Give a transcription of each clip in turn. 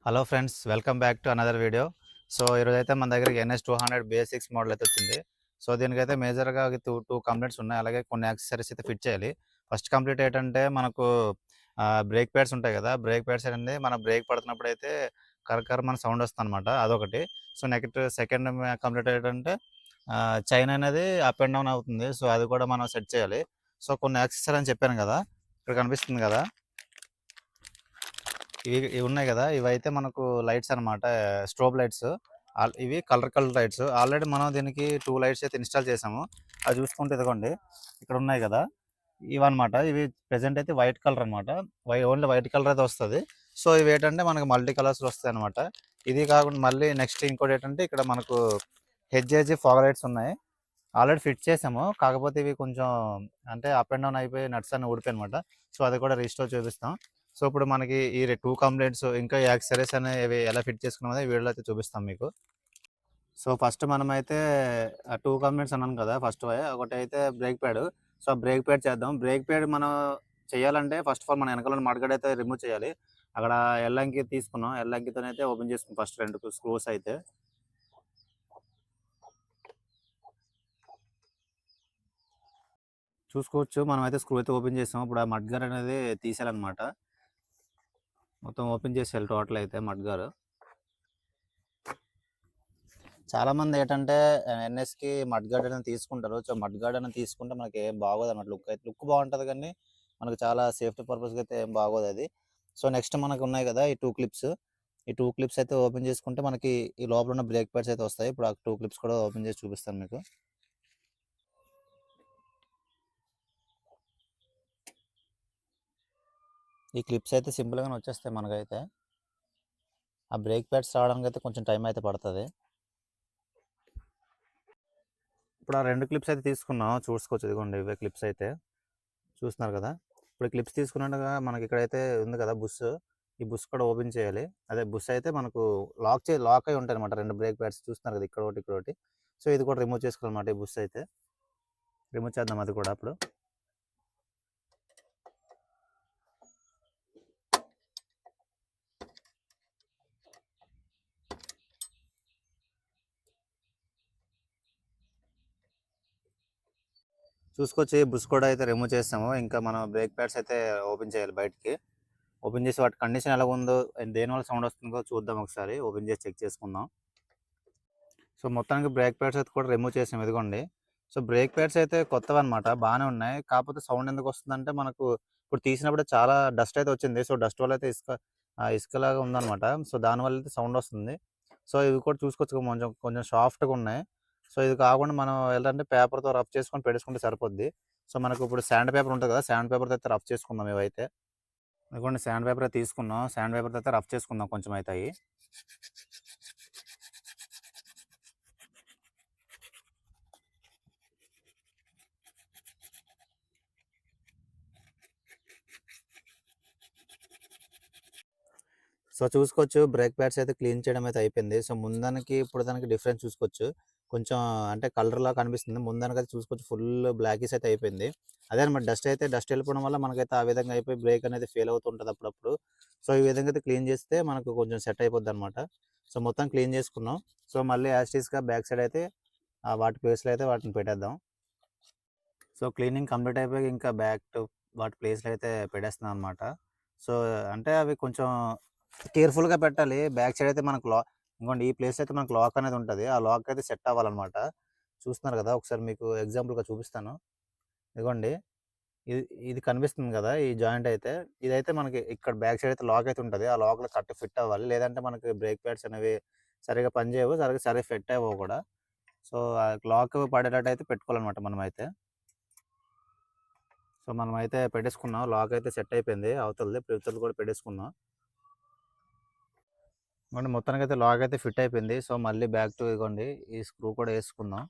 Hello friends, welcome back to another video. So ఈరోజైతే మన దగ్గరికి NS200 బేసిక్స్ మోడల్ అయితే వచ్చింది. సో దీనికైతే మేజర్గా టూ కంప్లైంట్స్ ఉన్నాయి. అలాగే కొన్ని యాక్సెసరీస్ అయితే ఫిట్ చేయాలి. ఫస్ట్ కంప్లీట్ ఏంటంటే మనకు బ్రేక్ ప్యాడ్స్ ఉంటాయి కదా, బ్రేక్ ప్యాడ్స్ అనేది మనం బ్రేక్ పడుతున్నప్పుడు అయితే కరకరమని సౌండ్ వస్తుంది అనమాట, అదొకటి. సో నెక్స్ట్ సెకండ్ కంప్లీట్ ఏంటంటే చైన్ అనేది అప్ అండ్ డౌన్ అవుతుంది. సో అది కూడా మనం సెట్ చేయాలి. సో కొన్ని యాక్సెసరీ అని చెప్పాను కదా, ఇక్కడ కనిపిస్తుంది కదా, ఇవి ఉన్నాయి కదా, ఇవైతే మనకు లైట్స్ అనమాట, స్ట్రోబ్ లైట్స్. ఇవి కలర్ లైట్స్. ఆల్రెడీ మనం దీనికి 2 లైట్స్ అయితే ఇన్స్టాల్ చేసాము. అది చూసుకుంటే ఇదిగోండి, ఇక్కడ ఉన్నాయి కదా, ఇవన్నమాట. ఇవి ప్రెజెంట్ అయితే వైట్ కలర్ అనమాట. ఓన్లీ వైట్ కలర్ అయితే వస్తుంది. సో ఇవి ఏంటంటే మనకు మల్టీ కలర్స్ వస్తాయి అనమాట. ఇది కాకుండా మళ్ళీ నెక్స్ట్ ఇంకోటి ఏంటంటే ఇక్కడ మనకు హెడ్జ్ ఫాగ్ లైట్స్ ఉన్నాయి. ఆల్రెడీ ఫిట్ చేసాము, కాకపోతే ఇవి కొంచెం అంటే అప్ అండ్ డౌన్ అయిపోయి నట్స్ అన్ని ఊడిపోయి అనమాట. సో అది కూడా రీస్టోర్ చూపిస్తాం. సో ఇప్పుడు మనకి ఈ 2 కంప్లైంట్స్ ఇంకా యాక్సెసరీస్ అనేవి ఎలా ఫిట్ చేసుకున్నామో ఈ వీడియోలో అయితే చూపిస్తాం మీకు. సో ఫస్ట్ మనమైతే ఆ 2 కంప్లైంట్స్ అన్నాను కదా, ఫస్ట్ ఒకటైతే break pad. So break pad చేద్దాం. బ్రేక్ ప్యాడ్ మనం చేయాలంటే ఫస్ట్ ఆఫ్ ఆల్ మన వెనకాల మడగడ అయితే రిమూవ్ చేయాలి. అక్కడ ఎల్లంకి తీసుకున్నాం, ఎల్లంకితోనైతే ఓపెన్ చేసుకున్నాం ఫస్ట్ 2 స్క్రూస్ అయితే. చూసుకోవచ్చు, మనమైతే స్క్రూ అయితే ఓపెన్ చేసాం. ఇప్పుడు ఆ మడ్గార్ అనేది తీసేయాలన్నమాట. మొత్తం ఓపెన్ చేసేయాలి టోటల్ అయితే మడ్గారు. చాలామంది ఏంటంటే ఎన్ఎస్కి మడ్ గార్డ్ అనేది తీసుకుంటారు. సో మడ్ గార్డ్ అనేది తీసుకుంటే మనకి ఏం బాగోదు అన్నమాట. లుక్ బాగుంటుంది కానీ మనకు చాలా సేఫ్టీ పర్పస్గా అయితే ఏం బాగోదు అది. సో నెక్స్ట్ మనకు ఉన్నాయి కదా ఈ 2 క్లిప్స్. ఈ 2 క్లిప్స్ అయితే ఓపెన్ చేసుకుంటే మనకి ఈ లోపల ఉన్న బ్రేక్ ప్యాడ్స్ అయితే వస్తాయి. ఇప్పుడు ఆ 2 క్లిప్స్ కూడా ఓపెన్ చేసి చూపిస్తాను మీకు. ఈ క్లిప్స్ అయితే సింపుల్గానే వచ్చేస్తాయి మనకైతే. ఆ బ్రేక్ ప్యాడ్స్ రావడానికి అయితే కొంచెం టైం అయితే పడుతుంది. ఇప్పుడు ఆ 2 క్లిప్స్ అయితే తీసుకున్నాం, చూసుకోవచ్చు. ఇదిగోండి ఇవే క్లిప్స్ అయితే చూస్తున్నారు కదా. ఇప్పుడు క్లిప్స్ తీసుకున్నట్టుగా మనకి ఇక్కడైతే ఉంది కదా బుస్, ఈ బుస్ కూడా ఓపెన్ చేయాలి. అదే బుస్ అయితే మనకు లాక్ అయి ఉంటాయి అనమాట. 2 బ్రేక్ ప్యాడ్స్ చూస్తున్నారు కదా, ఇక్కడ ఒకటి ఇక్కడ ఒకటి. సో ఇది కూడా రిమూవ్ చేసుకోవాలన్నమాట. ఈ బుస్ అయితే రిమూవ్ చేద్దాం అది కూడా అప్పుడు. చూసుకొచ్చి బుస్ కూడా అయితే రిమూవ్ చేస్తాము. ఇంకా మనం బ్రేక్ ప్యాడ్స్ అయితే ఓపెన్ చేయాలి బయటికి. ఓపెన్ చేసి వాటి కండిషన్ ఎలా ఉందో, దేనివల్ల సౌండ్ వస్తుందో చూద్దాం ఒకసారి. ఓపెన్ చేసి చెక్ చేసుకుందాం. సో మొత్తానికి బ్రేక్ ప్యాడ్స్ అయితే కూడా రిమూవ్ చేసాం, ఇదిగోండి. సో బ్రేక్ ప్యాడ్స్ అయితే కొత్తవన్నమాట, బాగానే ఉన్నాయి. కాకపోతే సౌండ్ ఎందుకు వస్తుందంటే మనకు ఇప్పుడు తీసినప్పుడు చాలా డస్ట్ అయితే వచ్చింది. సో డస్ట్ వల్ల అయితే ఇసుకలాగా ఉందన్నమాట. సో దానివల్ల అయితే సౌండ్ వస్తుంది. సో ఇవి కూడా చూసుకోవచ్చు, కొంచెం కొంచెం సాఫ్ట్గా ఉన్నాయి. సో ఇది కాకుండా మనం ఏంటంటే పేపర్తో రఫ్ చేసుకొని పెట్టేసుకుంటే సరిపోద్ది. సో మనకు ఇప్పుడు శాండ్ పేపర్ ఉంటుంది కదా, శాండ్ పేపర్తో అయితే రఫ్ చేసుకుందాం ఇవైతే. ఇదిగోండి శాండ్ పేపర్ తీసుకున్నాం, శాండ్ పేపర్తో అయితే రఫ్ చేసుకుందాం కొంచెం అయితే అవి. సో చూసుకోవచ్చు, బ్రేక్ ప్యాడ్స్ అయితే క్లీన్ చేయడం అయితే అయిపోయింది. సో ముందానికి ఇప్పుడు దానికి డిఫరెన్స్ చూసుకోవచ్చు. కొంచెం అంటే కలర్‌లా కనిపిస్తుంది. ముందనకైతే చూసుకోవచ్చు ఫుల్ బ్లాకిష్ అయితే అయిపోయింది. అదే అనమాట, డస్ట్ వెళ్ళిపోవడం వల్ల మనకైతే ఆ విధంగా అయిపోయి బ్రేక్ అనేది ఫెయిల్ అవుతుంటది అప్పుడప్పుడు. సో ఈ విధంగా అయితే క్లీన్ చేస్తే మనకు కొంచెం సెట్ అయిపోద్దనమాట. సో మొత్తం క్లీన్ చేసుకున్నాం. సో మళ్ళీ యాజ్ టీజ్‌గా బ్యాక్ సైడ్ అయితే వాటి ప్లేస్‌లో అయితే వాటిని పెట్టేద్దాం. సో క్లీనింగ్ కంప్లీట్ అయిపోయాక ఇంకా బ్యాక్ టు వాటి ప్లేస్‌లో అయితే పెట్టేస్తున్నాం అనమాట. సో అంటే అవి కొంచెం కేర్‌ఫుల్‌గా పెట్టాలి. బ్యాక్ సైడ్ అయితే మనకు ఇంకోండి ఈ ప్లేస్ అయితే మనకు లాక్ అనేది ఉంటది. ఆ లాక్ అయితే సెట్ అవ్వాలనమాట. చూస్తున్నారు కదా, ఒకసారి మీకు ఎగ్జాంపుల్‌గా చూపిస్తాను. ఇదిగోండి, ఇది ఇది కనిపిస్తుంది కదా, ఈ జాయింట్ అయితే ఇదైతే మనకి ఇక్కడ బ్యాక్ సైడ్ అయితే లాక్ అయితే ఉంటది. ఆ లాక్‌లో కరెక్ట్ ఫిట్ అవ్వాలి. లేదంటే మనకి బ్రేక్ ప్యాడ్స్ అనేవి సరిగ్గా పనిచేయవు. సరిగ్గా ఫిట్ అవ్వవు కూడా. సో ఆ లాక్ పడేటట్టు అయితే పెట్టుకోవాలనమాట మనమైతే. సో మనమైతే పెట్టేసుకున్నాం. లాక్ అయితే సెట్ అయిపోయింది అవతలది. ఇప్పుడు ఇవతలది కూడా పెట్టేసుకున్నాం. ఇదిగోండి మొత్తానికైతే లాక్ అయితే ఫిట్ అయిపోయింది. సో మళ్ళీ బ్యాక్ టు ఇదిగోండి ఈ స్క్రూ కూడా యేసుకుందాం.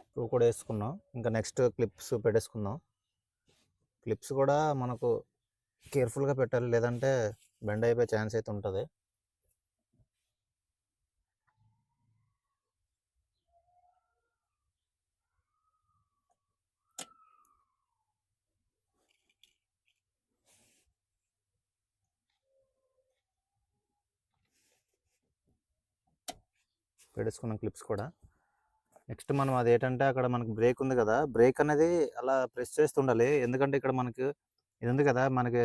స్క్రూ కూడా యేసుకున్నాం. ఇంకా నెక్స్ట్ క్లిప్స్ పెట్టేసుకుందాం. క్లిప్స్ కూడా మనకు కేర్‌ఫుల్‌గా పెట్టాలి, లేదంటే బెండ్ అయిపోయే ఛాన్స్ అయితే ఉంటుంది. పెట్టేసుకున్నాం క్లిప్స్ కూడా. నెక్స్ట్ మనం అదేంటంటే అక్కడ మనకు బ్రేక్ ఉంది కదా, బ్రేక్ అనేది అలా ప్రెస్ చేస్తుండాలి. ఎందుకంటే ఇక్కడ మనకు ఇది ఉంది కదా, మనకి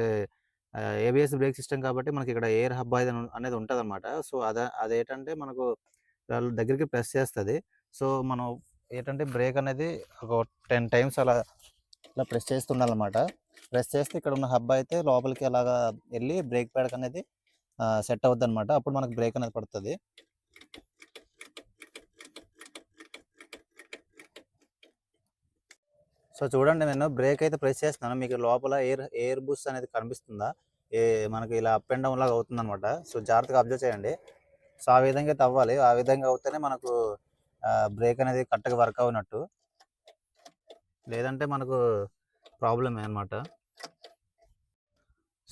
ఏబిఎస్ బ్రేక్ సిస్టమ్ కాబట్టి మనకి ఇక్కడ ఎయిర్ హబ్ అనేది ఉంటుందన్నమాట. సో అదేంటంటే మనకు వాళ్ళ దగ్గరికి ప్రెస్ చేస్తుంది. సో మనం ఏంటంటే బ్రేక్ అనేది ఒక 10 టైమ్స్ అలా ఇలా ప్రెస్ చేస్తుండాలన్నమాట. ప్రెస్ చేస్తే ఇక్కడ ఉన్న హబ్ అయితే లోపలికి అలాగా వెళ్ళి బ్రేక్ ప్యాడ్ అనేది సెట్ అవుద్ది అనమాట. అప్పుడు మనకు బ్రేక్ అనేది పడుతుంది. సో చూడండి, నేను బ్రేక్ అయితే ప్రెస్ చేస్తున్నాను. మీకు లోపల ఎయిర్ బూస్ట్ అనేది కనిపిస్తుందా? మనకి ఇలా అప్ అండ్ డౌన్ లాగా అవుతుందన్నమాట. సో జాగ్రత్తగా అబ్జర్వ్ చేయండి. సో ఆ విధంగా అయితే అవ్వాలి. ఆ విధంగా అవుతేనే మనకు బ్రేక్ అనేది కరెక్ట్గా వర్క్ అవునట్టు. లేదంటే మనకు ప్రాబ్లమే అనమాట.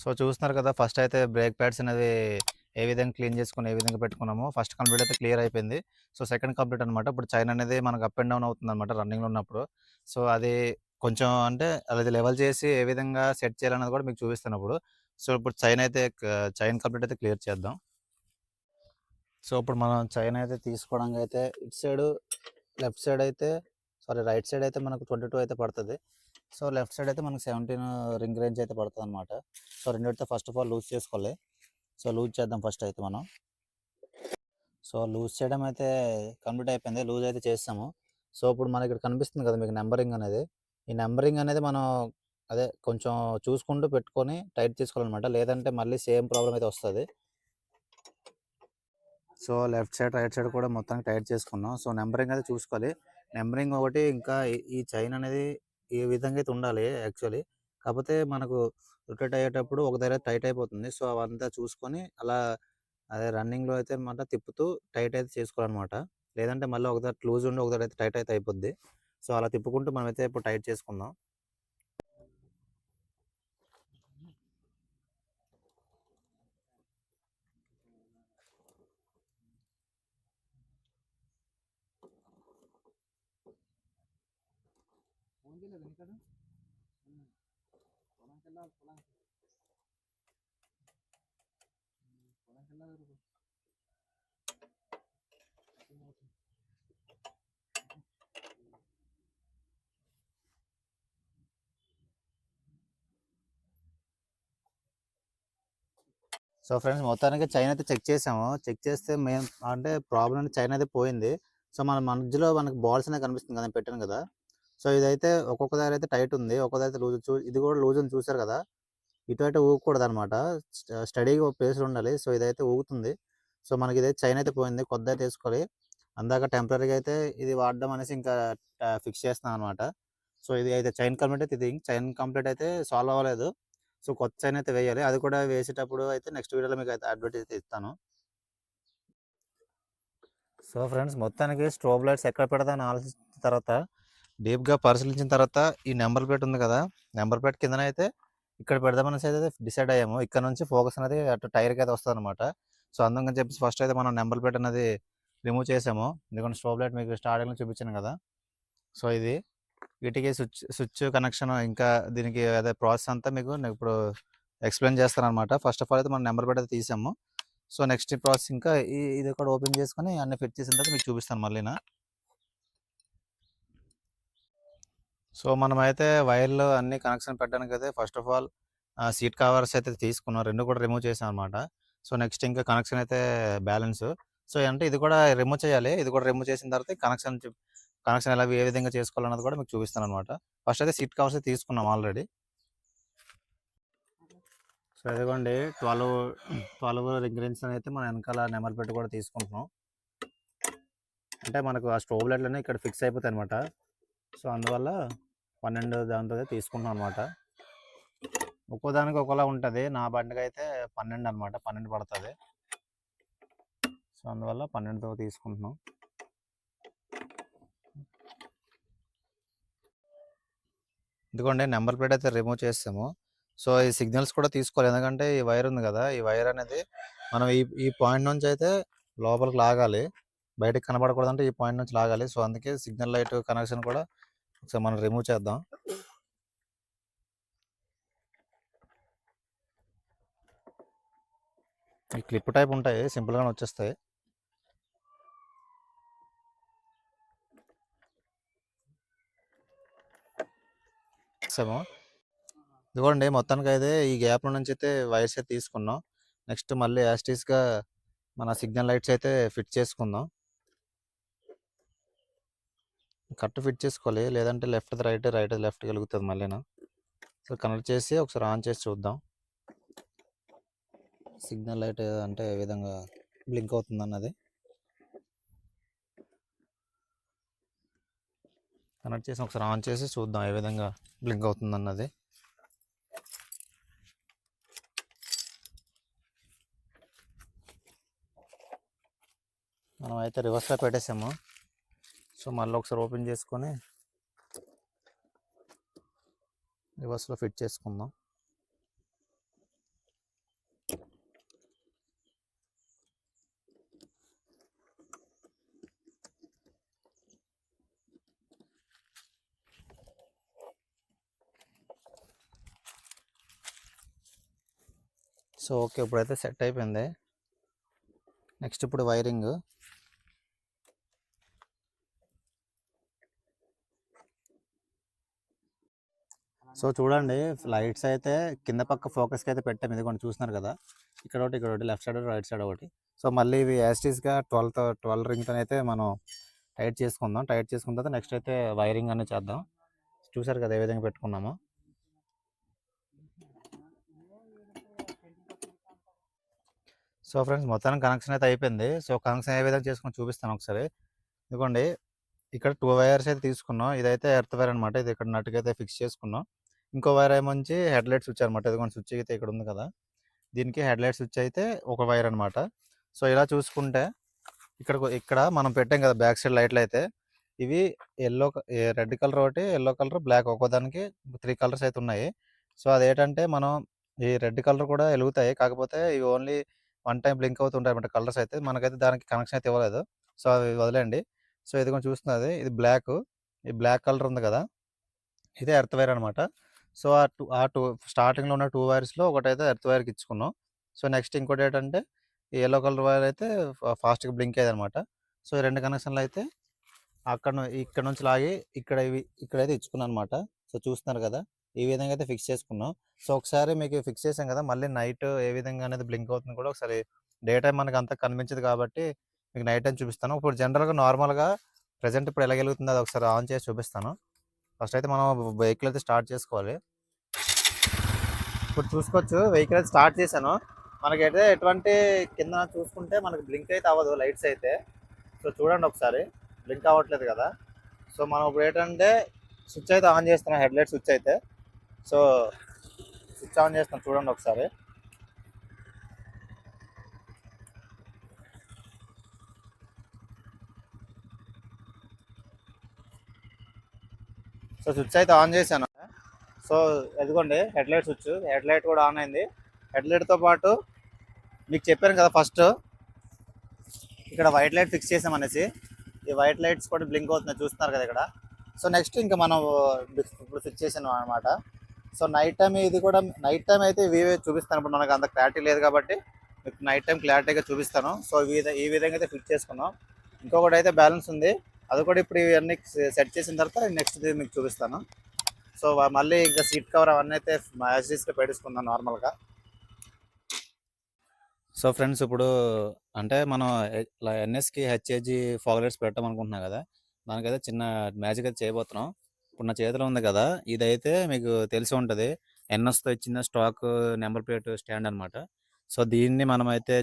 సో చూస్తున్నారు కదా, ఫస్ట్ అయితే బ్రేక్ ప్యాడ్స్ అనేది ఏ విధంగా క్లీన్ చేసుకుని ఏ విధంగా పెట్టుకున్నామో ఫస్ట్ కంప్లీట్ అయితే క్లియర్ అయిపోయింది. సో సెకండ్ కంప్లీట్ అనమాట. ఇప్పుడు చైన్ అనేది మనకు అప్ అండ్ డౌన్ అవుతుంది అనమాట రన్నింగ్లో ఉన్నప్పుడు. సో అది కొంచెం అంటే అది లెవెల్ చేసి ఏ విధంగా సెట్ చేయాలన్నది కూడా మీకు చూపిస్తాను ఇప్పుడు. సో ఇప్పుడు చైన్ కంప్లీట్ అయితే క్లియర్ చేద్దాం. సో ఇప్పుడు మనం చైన్ అయితే తీసుకోవడానికి అయితే ఇటు సైడ్ లెఫ్ట్ సైడ్ అయితే రైట్ సైడ్ అయితే మనకు 22 అయితే పడుతుంది. సో లెఫ్ట్ సైడ్ అయితే మనకు 17 రింగ్ రేంజ్ అయితే పడుతుంది అనమాట. సో రెండింటితో ఫస్ట్ ఆఫ్ ఆల్ లూజ్ చేసుకోవాలి. సో లూజ్ చేద్దాం ఫస్ట్ అయితే మనం. సో లూజ్ చేయడం అయితే కంప్లీట్ అయిపోయింది. లూజ్ అయితే చేస్తాము. సో ఇప్పుడు మనకి ఇక్కడ కనిపిస్తుంది కదా మీకు నెంబరింగ్ అనేది. ఈ నెంబరింగ్ అనేది మనం అదే కొంచెం చూసుకుంటూ పెట్టుకొని టైట్ చేసుకోవాలన్నమాట. లేదంటే మళ్ళీ సేమ్ ప్రాబ్లం అయితే వస్తుంది. So left side right side కూడా మొత్తానికి టైట్ చేసుకున్నాం. సో నెంబరింగ్ అయితే చూసుకోవాలి. నెంబరింగ్ ఒకటి, ఇంకా ఈ చైన్ అనేది ఈ విధంగా అయితే ఉండాలి యాక్చువల్లీ. కాకపోతే మనకు రొటేట్ అయ్యేటప్పుడు ఒక దగ్గర టైట్ అయిపోతుంది. సో అవంతా చూసుకొని అలా అదే రన్నింగ్లో అయితే అనమాట తిప్పుతూ టైట్ అయితే చేసుకోవాలన్నమాట. లేదంటే మళ్ళీ ఒక దగ్గర లూజ్ ఉండి ఒక దగ్గర అయితే టైట్ అయితే అయిపోద్ది. సో అలా తిప్పుకుంటూ మనమైతే ఇప్పుడు టైట్ చేసుకుందాం. సో ఫ్రెండ్స్, మొత్తానికి చైన్ అయితే చెక్ చేసాము. చెక్ చేస్తే మేము అంటే ప్రాబ్లం అంటే చైన్ అయితే పోయింది. సో మన మధ్యలో మనకు బాల్స్ అనేది కనిపిస్తుంది కదా, నేను పెట్టాను కదా. సో ఇదైతే ఒక్కొక్క దగ్గర అయితే టైట్ ఉంది, ఒక్కొక్క దగ్గర అయితే లూజ్. ఇది కూడా లూజ్ అని చూసారు కదా. ఇటు అయితే ఊగకూడదు అనమాట. స్టడీగా ఒక ప్లేస్లో ఉండాలి. సో ఇదైతే ఊగుతుంది. సో మనకి ఇదైతే చైన్ అయితే పోయింది, కొత్త అయితే వేసుకోవాలి. అందాక టెంపరీగా అయితే ఇది వాడడం అనేసి ఇంకా ఫిక్స్ చేస్తున్నాం అనమాట. సో ఇది అయితే చైన్ కంప్లీట్ అయితే ఇది చైన్ కంప్లీట్ అయితే సాల్వ్ అవ్వలేదు. సో కొత్త చైన్ అయితే వేయాలి. అది కూడా వేసేటప్పుడు అయితే నెక్స్ట్ వీడియోలో మీకు అయితే అడ్వర్టైజ్ అయితే ఇస్తాను. సో ఫ్రెండ్స్, మొత్తానికి స్ట్రోబ్ లైట్స్ ఎక్కడ పెడదామని ఆలోచించిన తర్వాత డీప్గా పరిశీలించిన తర్వాత ఈ నెంబర్ ప్లేట్ ఉంది కదా, నెంబర్ ప్లేట్ కిందన అయితే ఇక్కడ పెడదామనేసి అయితే డిసైడ్ అయ్యాము. ఇక్కడ నుంచి ఫోకస్ అనేది అటు టైర్కి అయితే వస్తుంది అనమాట. సో అందుకని చెప్పేసి ఫస్ట్ అయితే మనం నెంబర్ ప్లేట్ అనేది రిమూవ్ చేసాము. ఎందుకంటే స్ట్రోబ్ లైట్ మీకు స్టార్టింగ్లో చూపించాను కదా. సో ఇది వీటికి స్విచ్ కనెక్షన్, ఇంకా దీనికి అదే ప్రాసెస్ అంతా మీకు నేను ఇప్పుడు ఎక్స్ప్లెయిన్ చేస్తాను అనమాట. ఫస్ట్ ఆఫ్ ఆల్ అయితే మనం నెంబర్ ప్లేట్ అయితే తీసాము. సో నెక్స్ట్ ప్రాసెస్ ఇంకా ఇది కూడా ఓపెన్ చేసుకొని అన్ని ఫిట్ చేసిన తర్వాత మీకు చూపిస్తాను మళ్ళీనా. సో మనమైతే వైర్లు అన్ని కనెక్షన్ పెట్టడానికి అయితే first of all seat covers అయితే తీసుకున్నాం. రెండు కూడా రిమూవ్ చేసాం అనమాట. సో నెక్స్ట్ ఇంకా కనెక్షన్ అయితే బ్యాలెన్స్. సో అంటే ఇది కూడా రిమూవ్ చేయాలి. ఇది కూడా రిమూవ్ చేసిన తర్వాత కనెక్షన్ ఎలా ఏ విధంగా చేసుకోవాలన్నది కూడా మీకు చూపిస్తాను అనమాట. ఫస్ట్ అయితే సీట్ కవర్స్ తీసుకున్నాం ఆల్రెడీ. సో ఇదిగోండి 12 రింగ్ రింగ్స్ అయితే మనం వెనకాల నెంబర్ పెట్టి కూడా తీసుకుంటున్నాం. అంటే మనకు ఆ స్టోవ్ లైట్లనే ఇక్కడ ఫిక్స్ అయిపోతాయి అనమాట. సో అందువల్ల 12 దాంతో తీసుకుంటున్నాం అనమాట. ఒక్కో దానికి ఒకలా ఉంటుంది. నా బండికి అయితే 12 అనమాట, 12 పడుతుంది. సో అందువల్ల 12తో తీసుకుంటున్నాం. ఇదిగోండి నెంబర్ ప్లేట్ అయితే రిమూవ్ చేస్తాము. సో, ఈ సిగ్నల్స్ కూడా తీసుకోవాలి. ఎందుకంటే ఈ వైర్ ఉంది గదా! ఈ వైర్ అనేది మనం ఈ ఈ పాయింట్ నుంచి అయితే లోపలికి లాగాలి. బయటకి కనపడకూడదంటే ఈ పాయింట్ నుంచి లాగాలి. సో, అందుకే సిగ్నల్ లైట్ కనెక్షన్ కూడా ఒకసారి మనం రిమూవ్ చేద్దాం. ఈ క్లిప్ టైప్ ఉంటాయి. సింపుల్‌గానే వచ్చేస్తాయి. సేమో ఇదిగోండి మొత్తానికైతే ఈ గ్యాప్‌లో నుంచయితే వైర్స్ అయితే తీసుకున్నాం. నెక్స్ట్ మళ్ళీ యాజ్ ఇట్ ఈస్‌గా మన సిగ్నల్ లైట్స్ అయితే ఫిట్ చేసుకుందాం. కరెక్ట్ ఫిట్ చేసుకోవాలి. లేదంటే లెఫ్ట్‌ది రైట్, రైట్‌ది లెఫ్ట్ వెలుగుతది మళ్ళీను. సో, కనెక్ట్ చేసి ఒకసారి ఆన్ చేసి చూద్దాం. సిగ్నల్ లైట్ అంటే ఏ విధంగా బ్లింక్ అవుతుందన్నది. కనెక్ట్ చేసి ఒకసారి ఆన్ చేసి చూద్దాం ఏ విధంగా బ్లింక్ అవుతుందన్నది. మనం అయితే రివర్స్‌లో పెట్టేసాము. సో, మళ్ళీ ఒకసారి ఓపెన్ చేసుకొని రివర్స్‌లో ఫిట్ చేసుకుందాం. So, okay. ఇప్పుడైతే సెట్ అయిపోయింది. నెక్స్ట్ ఇప్పుడు వైరింగ్. సో, చూడండి లైట్స్ అయితే కింద పక్క ఫోకస్‌కి అయితే పెట్టాము. ఇదిగోండి చూస్తున్నారు కదా! ఇక్కడ ఒకటి, ఇక్కడ ఒకటి, లెఫ్ట్ సైడ్ ఒకటి, రైట్ సైడ్ ఒకటి. సో, మళ్ళీ ఇవి యాజ్ ఇట్ ఈస్‌గా 12 రింగ్‌తోనైతే మనం టైట్ చేసుకుందాం. టైట్ చేసుకున్న తర్వాత నెక్స్ట్ అయితే వైరింగ్ అనేది చేద్దాం. చూసారు కదా ఏ విధంగా పెట్టుకున్నామో. సో, ఫ్రెండ్స్ మొత్తానికి కనెక్షన్ అయితే అయిపోయింది. సో, కనెక్షన్ ఏ విధంగా చేసుకొని చూపిస్తాను ఒకసారి. ఇదిగోండి ఇక్కడ 2 వైర్స్ అయితే తీసుకున్నాం. ఇదైతే ఎర్త్ వైర్ అనమాట. ఇది ఇక్కడ నట్టుకైతే ఫిక్స్ చేసుకున్నాం. ఇంకో వైర్ ఏమొచ్చి హెడ్‌లైట్ స్విచ్ అనమాట. ఇదిగోండి స్విచ్ అయితే ఇక్కడ ఉంది కదా! దీనికి హెడ్‌లైట్ స్విచ్ అయితే ఒక వైర్ అనమాట. సో, ఇలా చూసుకుంటే ఇక్కడ మనం పెట్టాం కదా! బ్యాక్ సైడ్ లైట్‌లయితే ఇవి రెడ్ కలర్ ఒకటి, యెల్లో కలర్, బ్లాక్ ఒక్కోదానికి 3 కలర్స్ అయితే ఉన్నాయి. సో, అదేంటంటే మనం ఈ రెడ్ కలర్ కూడా ఎలుగుతాయి. కాకపోతే ఇవి ఓన్లీ వన్ టైమ్ బ్లింక్ అవుతుంటాయన్నమాట కలర్స్ అయితే. మనకైతే దానికి కనెక్షన్ అయితే ఇవ్వలేదు. సో, అవి వదిలేయండి. సో, ఇదిగోండి చూస్తున్నది ఇది బ్లాకు. ఈ బ్లాక్ కలర్ ఉంది కదా! ఇదే ఎర్త్ వైర్ అనమాట. సో, ఆ 2 స్టార్టింగ్‌లో ఉన్న 2 వైర్స్‌లో ఒకటైతే ఎర్త్ వైర్‌కి ఇచ్చుకున్నాం. సో, నెక్స్ట్ ఇంకోటేంటంటే ఈ యెల్లో కలర్ వైర్ అయితే ఫాస్ట్‌గా బ్లింక్ అయ్యేదనమాట. సో, ఈ 2 కనెక్షన్‌లు అయితే ఇక్కడ నుంచి లాగి ఇక్కడైతే ఇచ్చుకున్నాననమాట. సో, చూస్తున్నారు కదా! ఈ విధంగా అయితే ఫిక్స్ చేసుకున్నాం. సో, ఒకసారి మీకు ఫిక్స్ చేసాం కదా! మళ్ళీ నైట్ ఏ విధంగా అనేది బ్లింక్ అవుతుంది కూడా ఒకసారి డే టైమ్ మనకంతా కనిపించదు కాబట్టి మీకు నైట్ టైమ్ చూపిస్తాను. ఇప్పుడు జనరల్‌గా నార్మల్‌గా ప్రెజెంట్ ఇప్పుడు ఎలా ఎలుగుతుందో అది ఒకసారి ఆన్ చేసి చూపిస్తాను. ఫస్ట్ అయితే మనం వెహికల్ అయితే స్టార్ట్ చేసుకోవాలి. ఇప్పుడు చూసుకోవచ్చు వెహికల్ అయితే స్టార్ట్ చేశాను. మనకైతే ఎటువంటి కింద చూసుకుంటే మనకు బ్లింక్ అయితే అవ్వదు లైట్స్ అయితే. సో, చూడండి ఒకసారి బ్లింక్ అవ్వట్లేదు కదా! సో, మనం ఇప్పుడు ఏంటంటే స్విచ్ అయితే ఆన్ చేస్తున్నాం హెడ్‌లైట్ స్విచ్ అయితే. సో, స్విచ్ ఆన్ చేస్తున్నాం చూడండి ఒకసారి. సో, స్విచ్ అయితే ఆన్ చేశాను. సో, ఇదిగోండి హెడ్‌లైట్ స్విచ్. హెడ్‌లైట్ కూడా ఆన్ అయింది. హెడ్‌లైట్‌తో పాటు మీకు చెప్పాను కదా ఫస్ట్ ఇక్కడ వైట్ లైట్ ఫిక్స్ చేసామనేసి. ఈ వైట్ లైట్స్ కూడా బ్లింక్ అవుతున్నాయి చూస్తున్నారు కదా ఇక్కడ. సో, నెక్స్ట్ ఇంకా మనం ఇప్పుడు ఫిక్స్ చేసాను అనమాట. సో, నైట్ టైమ్ ఇది కూడా నైట్ టైమ్ అయితే ఇవి చూపిస్తాను. ఇప్పుడు మనకు అంత క్లారిటీ లేదు కాబట్టి మీకు నైట్ టైం క్లారిటీగా చూపిస్తాను. సో, ఈ విధంగా అయితే ఫిక్స్ చేసుకున్నాం. ఇంకొకటి అయితే బ్యాలెన్స్ ఉంది. అది కూడా ఇప్పుడు ఇవన్నీ సెట్ చేసిన తర్వాత నెక్స్ట్‌ది మీకు చూపిస్తాను. సో, మళ్ళీ ఇంకా సీట్ కవర్ అవన్నీ అయితే యాజ్ టీజ్‌గా పెట్టేసుకుందాం నార్మల్‌గా. సో, ఫ్రెండ్స్ ఇప్పుడు అంటే మనం ఎన్ఎస్‌కి హెచ్ఏజీ ఫాగ్ లైట్స్ పెట్టామనుకుంటున్నాం కదా! దానికైతే చిన్న మ్యాజిక్ అయితే చేయబోతున్నాం. ఇప్పుడు నా చేతిలో ఉంది కదా! ఇదైతే మీకు తెలిసే ఉంటది. ఎన్ఎస్‌తో ఇచ్చిన స్టాక్ నంబర్ ప్లేట్ స్టాండ్ అనమాట. సో, దీన్ని మనమైతే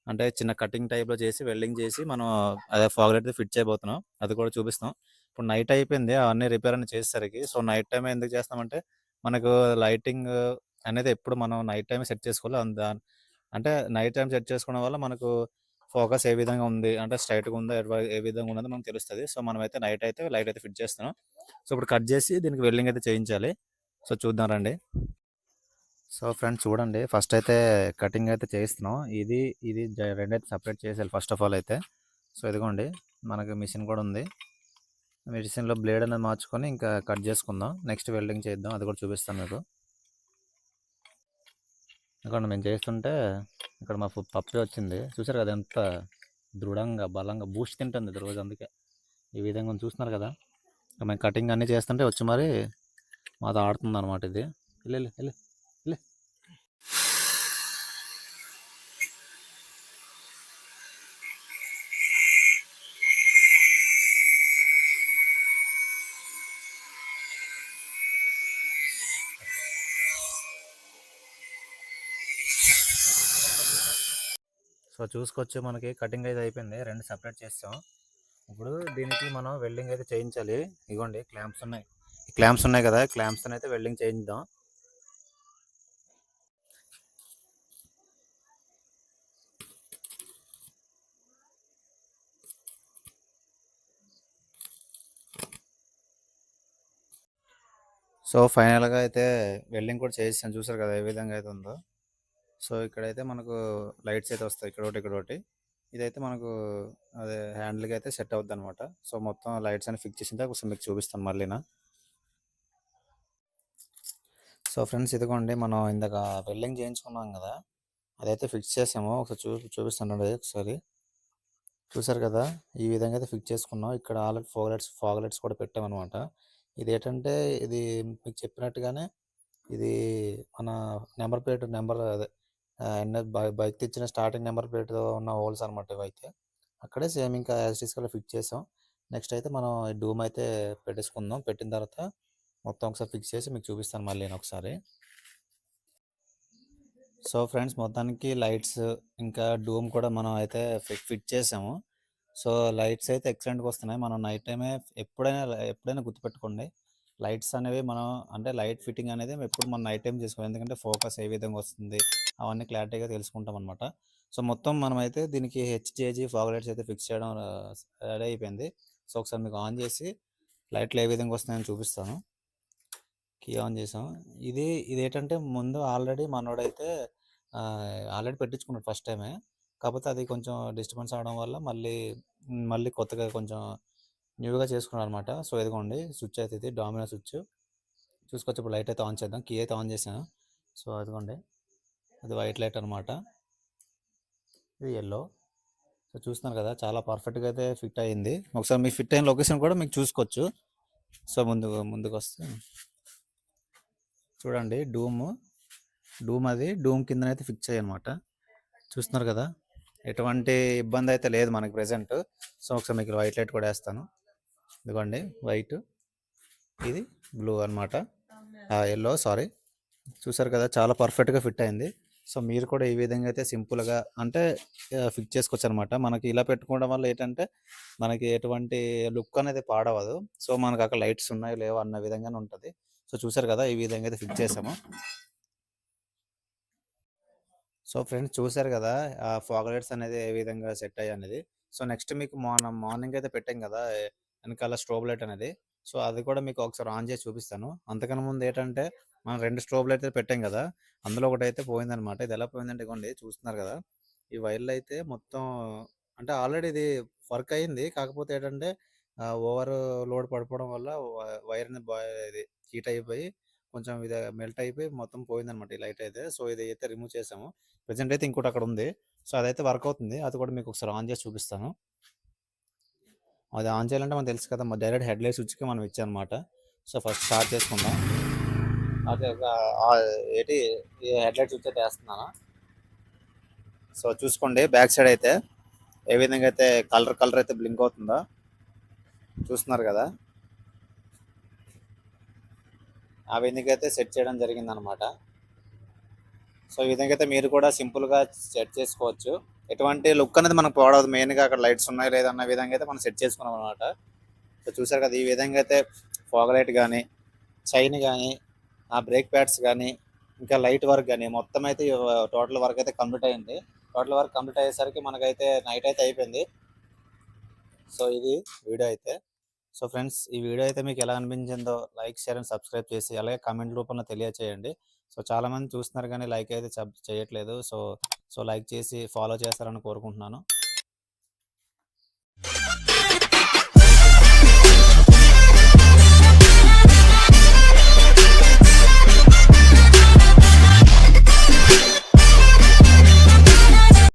అంటే చిన్న కటింగ్ టైప్‌లో చేసి వెల్డింగ్ చేసి మనం అదే ఫాగ్ లైట్ ఫిట్ చేయబోతున్నాం. అది కూడా చూపిస్తాం. ఇప్పుడు నైట్ అయిపోయింది. అవన్నీ రిపేర్ అన్ని చేసేసరికి. సో, నైట్ టైమే ఎందుకు చేస్తామంటే మనకు లైటింగ్ అనేది ఎప్పుడు మనం నైట్ టైమే సెట్ చేసుకోవాలి. అంటే నైట్ టైమ్ సెట్ చేసుకోవడం వల్ల మనకు ఫోకస్ ఏ విధంగా ఉంది, అంటే స్ట్రైట్‌గా ఉందా, ఏ విధంగా ఉన్నదో మనకు తెలుస్తది. సో, మనమైతే నైట్ అయితే లైట్ అయితే ఫిట్ చేస్తున్నాం. సో, ఇప్పుడు కట్ చేసి దీనికి వెల్డింగ్ అయితే చేయించాలి. సో, చూద్దాం రండి. సో ఫ్రెండ్స్ చూడండి, ఫస్ట్ అయితే కటింగ్ అయితే చేయిస్తున్నాం. ఇది ఇది రెండైతే సపరేట్ చేసేయాలి ఫస్ట్ ఆఫ్ ఆల్ అయితే. సో ఇదిగోండి, మనకి మిషన్ కూడా ఉంది. మెడిసిన్‌లో బ్లేడ్ అనేది మార్చుకొని ఇంకా కట్ చేసుకుందాం. నెక్స్ట్ వెల్డింగ్ చేద్దాం, అది కూడా చూపిస్తాను మీకు. ఇదిగోండి మేము చేస్తుంటే ఇక్కడ మా పప్పే వచ్చింది. చూసారు కదా ఎంత దృఢంగా బలంగా బూస్ట్ తింటుంది ఇది రోజు. అందుకే ఈ విధంగా ఉంది, చూస్తున్నారు కదా. ఇక మేము కటింగ్ అన్నీ చేస్తుంటే వచ్చి మరి మాతో ఆడుతుంది అనమాట ఇది. వెళ్ళు వెళ్ళు వెళ్ళు. సో చూసుకోవచ్చు, మనకి కటింగ్ అయితే అయిపోయింది. రెండు సపరేట్ చేస్తాం. ఇప్పుడు దీనికి మనం వెల్డింగ్ అయితే చేయించాలి. ఇగోండి క్లాంప్స్ ఉన్నాయి. ఈ క్లాంప్స్ ఉన్నాయి కదా, క్లాంప్స్ అయితే వెల్డింగ్ చేయించుదాం. సో ఫైనల్గా అయితే వెల్డింగ్ కూడా చేయిస్తాను. చూసారు కదా ఏ విధంగా అయితే ఉందో. సో ఇక్కడైతే మనకు లైట్స్ అయితే వస్తాయి, ఇక్కడ ఒకటి ఇక్కడ ఒకటి. ఇదైతే మనకు అదే హ్యాండిల్కి అయితే సెట్ అవుద్ది అనమాట. సో మొత్తం లైట్స్ అని ఫిక్స్ చేసింటే ఒకసారి మీకు చూపిస్తాను మళ్ళీనా. సో ఫ్రెండ్స్ ఇదిగోండి, మనం ఇందాక వెల్డింగ్ చేయించుకున్నాం కదా, అదైతే ఫిక్స్ చేసాము. ఒకసారి చూపిస్తాను ఒకసారి. చూసారు కదా, ఈ విధంగా అయితే ఫిక్స్ చేసుకున్నాం. ఇక్కడ ఆల్రెడీ ఫాగ్ లైట్స్ కూడా పెట్టామన్నమాట. ఇది ఏంటంటే, ఇది మీకు చెప్పినట్టుగానే ఇది మన నెంబర్ అదే బైక్ తెచ్చిన స్టార్టింగ్ నెంబర్ ప్లేట్తో ఉన్న హోల్స్ అనమాట ఇవైతే. అక్కడే సేమ్ ఇంకా యాజ్ ఇట్ ఈస్ ఫిక్స్ చేసాం. నెక్స్ట్ అయితే మనం డూమ్ అయితే పెట్టేసుకుందాం. పెట్టిన తర్వాత మొత్తం ఒకసారి ఫిక్స్ చేసి మీకు చూపిస్తాను మళ్ళీ నేను ఒకసారి. సో ఫ్రెండ్స్ మొత్తానికి లైట్స్ ఇంకా డూమ్ కూడా మనం అయితే ఫిట్ చేసాము. సో లైట్స్ అయితే ఎక్సలెంట్గా వస్తున్నాయి. మనం నైట్ టైమే ఎప్పుడైనా గుర్తుపెట్టుకోండి, లైట్స్ అనేవి మనం అంటే లైట్ ఫిట్టింగ్ అనేది ఎప్పుడు మనం నైట్ టైం చేసుకోవాలి. ఎందుకంటే ఫోకస్ ఏ విధంగా వస్తుంది అవన్నీ క్లారిటీగా తెలుసుకుంటాం అనమాట. సో మొత్తం మనమైతే దీనికి హెచ్జేజీ ఫాగ్ లైట్స్ అయితే ఫిక్స్ చేయడం రెడీ అయిపోయింది. సో ఒకసారి మీకు ఆన్ చేసి లైట్లు ఏ విధంగా వస్తున్నాయని చూపిస్తాను. కీ ఆన్ చేసాం. ఇది ఏంటంటే ముందు ఆల్రెడీ మనోడైతే ఆల్రెడీ పెట్టించుకున్నాడు ఫస్ట్ టైమే. కాకపోతే అది కొంచెం డిస్టర్బెన్స్ అవడం వల్ల మళ్ళీ కొత్తగా కొంచెం న్యూగా చేసుకున్నాడు అనమాట. సో ఇదిగోండి స్విచ్ అయితే ఇది డామినో స్విచ్. చూసుకోవచ్చు. ఇప్పుడు లైట్ అయితే ఆన్ చేద్దాం. కీ అయితే ఆన్ చేసాను. సో అదిగోండి, అది వైట్ లైట్ అనమాట, ఇది ఎల్లో. సో చూస్తున్నారు కదా, చాలా పర్ఫెక్ట్గా అయితే ఫిట్ అయ్యింది. ఒకసారి మీ ఫిట్ అయిన లొకేషన్ కూడా మీకు చూసుకోవచ్చు. సో ముందుకు వస్తే చూడండి, డూమ్ కిందనైతే ఫిక్స్ అయ్యి అనమాట. చూస్తున్నారు కదా, ఎటువంటి ఇబ్బంది అయితే లేదు మనకి ప్రెజెంట్. సో ఒకసారి మీకు వైట్ లైట్ కూడా వేస్తాను. ఇదిగోండి వైట్, ఇది బ్లూ అనమాట, ఎల్లో సారీ. చూసారు కదా, చాలా పర్ఫెక్ట్గా ఫిట్ అయింది. సో మీరు కూడా ఈ విధంగా అయితే సింపుల్గా అంటే ఫిక్స్ చేసుకోవచ్చు అనమాట. మనకి ఇలా పెట్టుకోవడం వల్ల ఏంటంటే మనకి ఎటువంటి లుక్ అనేది పాడవదు. సో మనకు అక్కడ లైట్స్ ఉన్నాయి లేవో అన్న విధంగానే ఉంటుంది. సో చూసారు కదా, ఈ విధంగా అయితే ఫిక్స్ చేసాము. సో ఫ్రెండ్స్ చూసారు కదా, ఆ ఫాగ్ లైట్స్ అనేది ఏ విధంగా సెట్ అయ్యాయి అనేది. సో నెక్స్ట్ మీకు మార్నింగ్ అయితే పెట్టాం కదా వెనకాల స్ట్రోబ్ లైట్ అనేది. సో అది కూడా మీకు ఒకసారి ఆన్ చేసి చూపిస్తాను. అంతకన్నా ముందు ఏంటంటే మనం రెండు స్ట్రోబ్ లైట్ అయితే పెట్టాం కదా, అందులో ఒకటి అయితే పోయిందనమాట. ఇది ఎలా పోయిందంటే ఇవ్వండి, చూస్తున్నారు కదా, ఈ వైర్లు అయితే మొత్తం అంటే ఆల్రెడీ ఇది వర్క్ అయింది. కాకపోతే ఏంటంటే ఓవర్ లోడ్ పడిపోవడం వల్ల వైర్ అనేది ఇది హీట్ అయిపోయి కొంచెం ఇది మెల్ట్ అయిపోయి మొత్తం పోయిందనమాట ఈ లైట్ అయితే. సో ఇది అయితే రిమూవ్ చేసాము. ప్రెజెంట్ అయితే ఇంకోటి అక్కడ ఉంది. సో అదైతే వర్క్ అవుతుంది. అది కూడా మీకు ఒకసారి ఆన్ చేసి చూపిస్తాను. అది ఆన్ చేయాలంటే మనకు తెలుసు కదా, డైరెక్ట్ హెడ్ లైట్ స్విచ్కి మనం ఇచ్చామన్నమాట. సో ఫస్ట్ స్టార్ట్ చేసుకుందాం. అదే ఏంటి, హెడ్ లైట్ స్విచ్ అయితే వేస్తున్నాను. సో చూసుకోండి, బ్యాక్ సైడ్ అయితే ఏ విధంగా అయితే కలర్ అయితే బ్లింక్ అవుతుందో చూస్తున్నారు కదా, ఆ విధంగా అయితే సెట్ చేయడం జరిగింది అనమాట. సో ఈ విధంగా అయితే మీరు కూడా సింపుల్గా సెట్ చేసుకోవచ్చు. ఎటువంటి లుక్ అనేది మనకు పోవడదు. మెయిన్గా అక్కడ లైట్స్ ఉన్నాయి లేదన్న విధంగా అయితే మనం సెట్ చేసుకున్నాం అనమాట. సో చూసారు కదా, ఈ విధంగా అయితే ఫాగ్ లైట్ కానీ, చైన్ కానీ, ఆ బ్రేక్ ప్యాడ్స్ కానీ, ఇంకా లైట్ వర్క్ కానీ మొత్తం అయితే టోటల్ వర్క్ అయితే కంప్లీట్ అయింది. టోటల్ వర్క్ కంప్లీట్ అయ్యేసరికి మనకైతే నైట్ అయితే అయిపోయింది. సో ఇది వీడియో అయితే. సో ఫ్రెండ్స్, ఈ వీడియో అయితే మీకు ఎలా అనిపించిందో లైక్, షేర్ అండ్ సబ్స్క్రైబ్ చేసి అలాగే కామెంట్ రూపంలో తెలియచేయండి. సో చాలామంది చూస్తున్నారు కానీ లైక్ అయితే చేయట్లేదు. సో లైక్ చేసి ఫాలో చేస్తారని కోరుకుంటున్నాను.